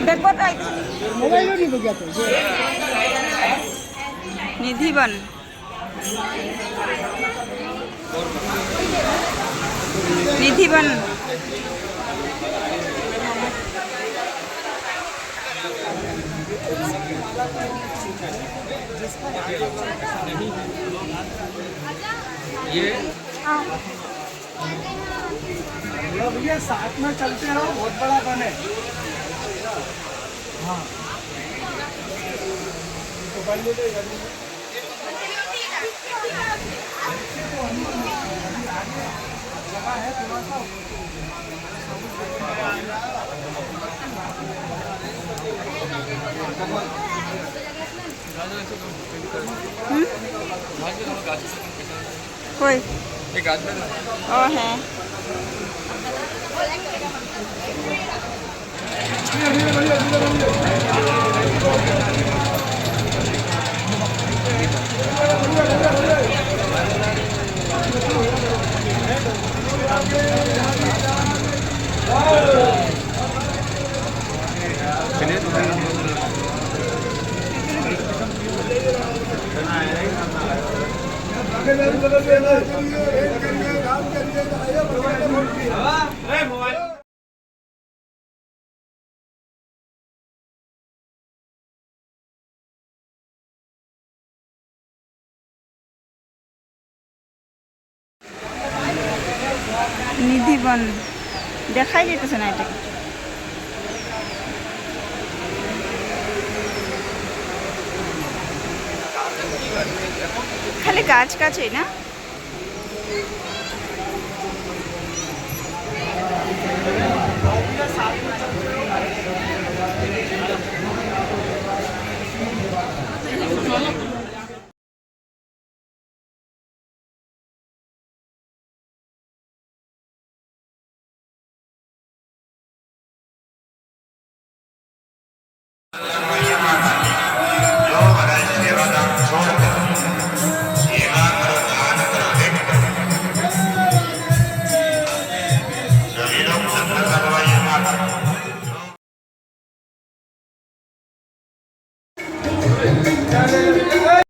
Mobile नहीं बजा तो निधिवन निधिवन ये भैया साथ में चलते रहो, बहुत बड़ा फन है। हाँ कोई एक आदमी ओ है निधिवन দেখাই যেতেছে না এটা খালি গাছ গাছই না